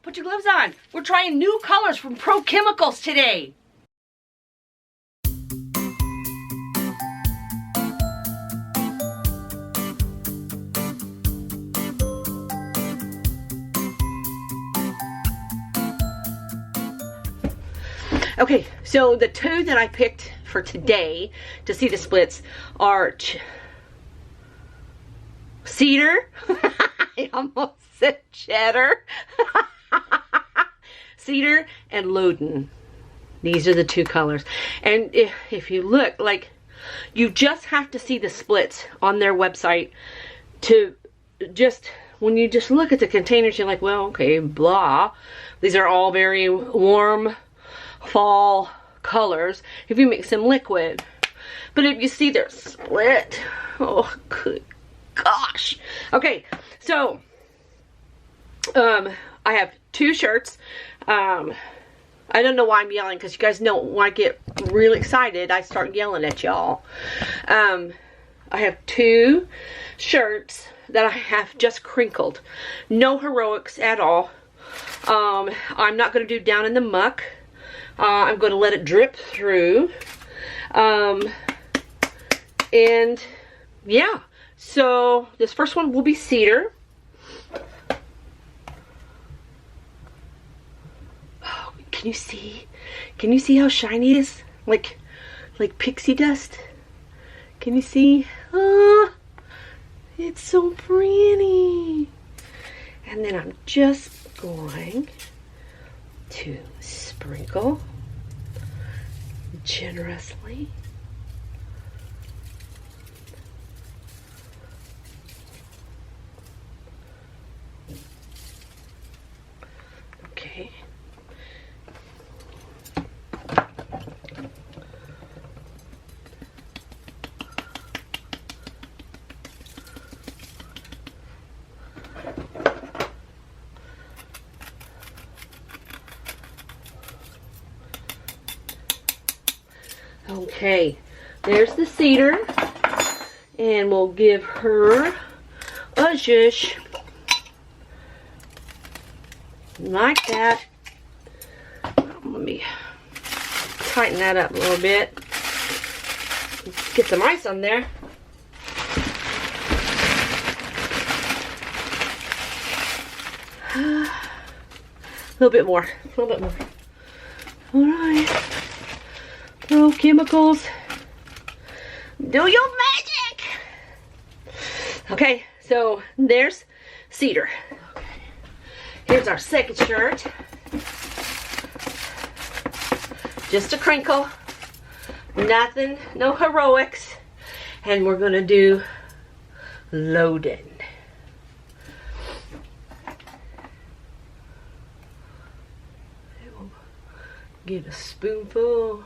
Put your gloves on. We're trying new colors from ProChemicals today. Okay, so the two that I picked for today to see the splits are cedar. I almost said cheddar. Cedar and loden. These are the two colors. And if you look, like, you just have to see the splits on their website to just, when you just look at the containers, you're like, well, okay, blah. These are all very warm fall colors if you mix them liquid. But if you see their split, oh good gosh. Okay, so I have two shirts. I don't know why I'm yelling, because you guys know when I get really excited I start yelling at y'all. I have two shirts that I have just crinkled. No heroics at all. I'm not going to do down in the muck. I'm going to let it drip through. And yeah, so this first one will be cedar. Oh, can you see? Can you see how shiny it is? Like pixie dust? Can you see? Oh, it's so pretty. And then I'm just going to sprinkle generously. Okay. Okay, there's the cedar, and we'll give her a zhuzh like that. Let me tighten that up a little bit. Get some ice on there. A little bit more, a little bit more. All right. ProChemicals, do your magic. Okay, so there's cedar. Okay. Here's our second shirt. Just a crinkle. Nothing, no heroics. And we're gonna do loden. Get a spoonful.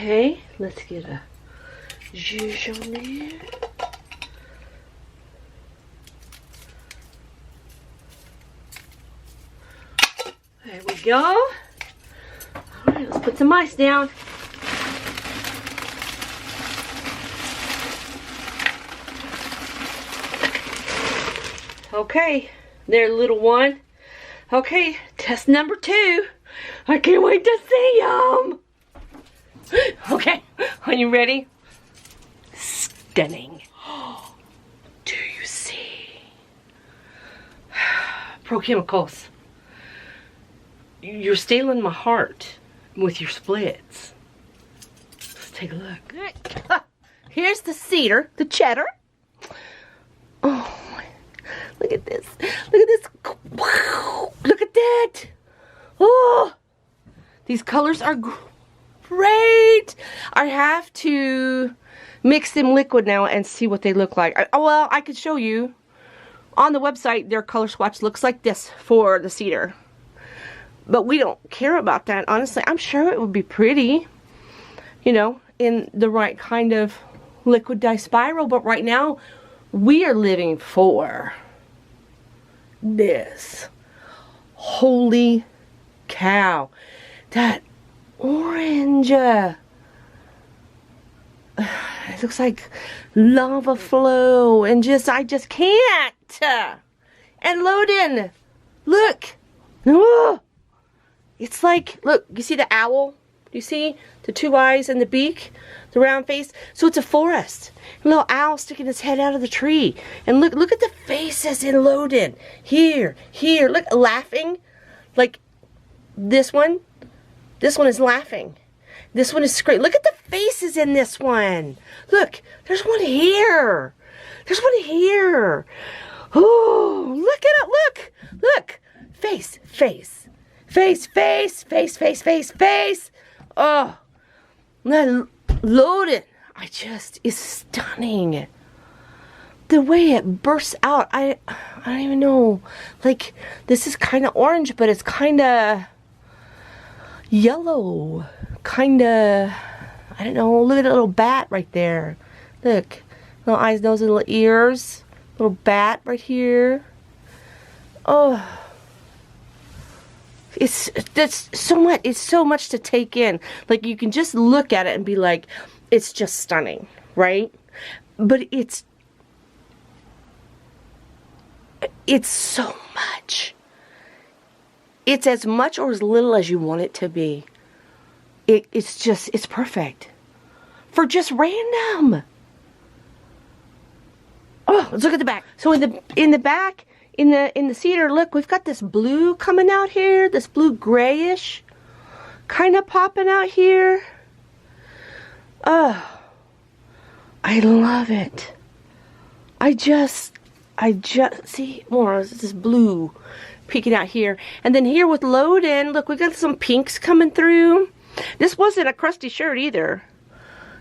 Okay, let's get a zhuzh on there. There we go. Alright, let's put some ice down. Okay, there, little one. Okay, test number 2. I can't wait to see them. Okay, are you ready? Stunning. Do you see? ProChemicals, you're stealing my heart with your splits. Let's take a look. Here's the cedar, the cheddar. Oh, look at this. Look at this. Look at that. Oh, these colors are great. I have to mix them liquid now and see what they look like. Well, I could show you on the website, their color swatch looks like this for the cedar. But we don't care about that, honestly. I'm sure it would be pretty, you know, in the right kind of liquid dye spiral. But right now, we are living for this. Holy cow. That orange. It looks like lava flow. And I just can't. And loden. Look. Oh. It's like, look, you see the owl? You see the two eyes and the beak? The round face? So it's a forest. A little owl sticking his head out of the tree. And look at the faces in loden. Here, look, laughing. Like this one. This one is laughing. This one is screaming. Look at the faces in this one. Look, there's one here. There's one here. Oh, look at it, look. Face. Face. Oh, that loden, is stunning. The way it bursts out, I don't even know. Like, this is kind of orange, but it's kind of yellow. Kind of, I don't know. Look at that little bat right there. Look, little eyes, nose, and little ears. Little bat right here. Oh. It's so much to take in. Like, you can just look at it and be like, it's just stunning, right? But it's so much. It's as much or as little as you want it to be. It's perfect. For just random. Oh, let's look at the back. So in the back, in the cedar, look, we've got this blue coming out here, this blue grayish kind of popping out here. Oh, I love it. I just see more. This blue peeking out here, and then here with loden, look, we got some pinks coming through. This wasn't a crusty shirt either.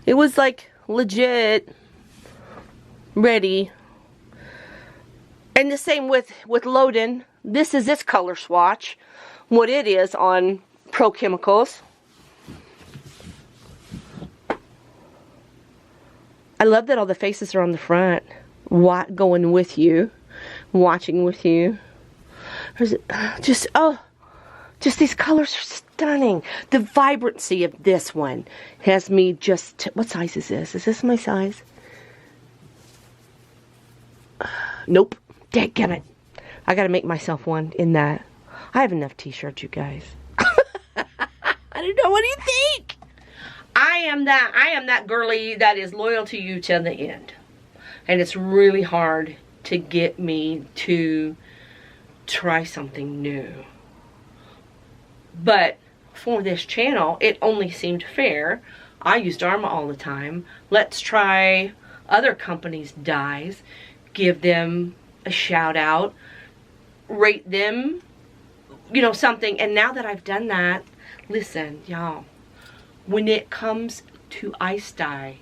It was like legit ready. And the same with loden. This is this color swatch, what it is on ProChemicals. I love that all the faces are on the front, going with you, watching with you. Just these colors are stunning. The vibrancy of this one has me just, what size is this? Is this my size? Nope. Daggone it. I gotta make myself one in that. I have enough t-shirts, you guys. I don't know. What do you think? I am that girly that is loyal to you till the end. And it's really hard to get me to try something new. But for this channel, it only seemed fair. I used Dharma all the time. Let's try other companies' dyes. Give them a shout out, rate them, you know, something. And now that I've done that, listen, y'all, when it comes to ice dye,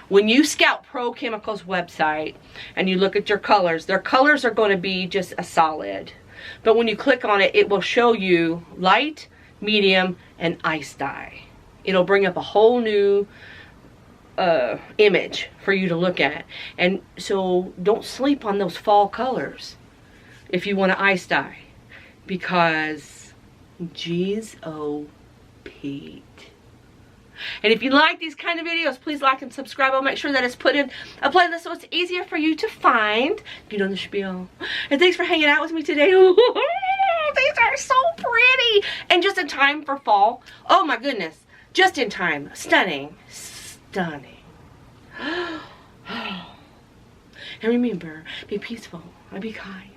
when you scout ProChemical's website and you look at your colors, their colors are going to be just a solid. But when you click on it, it will show you light, medium, and ice dye. It'll bring up a whole new image for you to look at. And so don't sleep on those fall colors if you want to ice dye, because geez, oh Pete. And if you like these kind of videos, please like and subscribe. I'll make sure that it's put in a playlist so it's easier for you to find. You know the spiel. And thanks for hanging out with me today. These are so pretty. And just in time for fall. Oh my goodness. Just in time. Stunning. Stunning. And remember, be peaceful and be kind.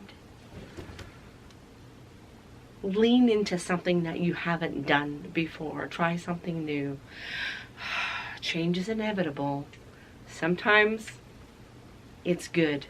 Lean into something that you haven't done before. Try something new. Change is inevitable. Sometimes it's good.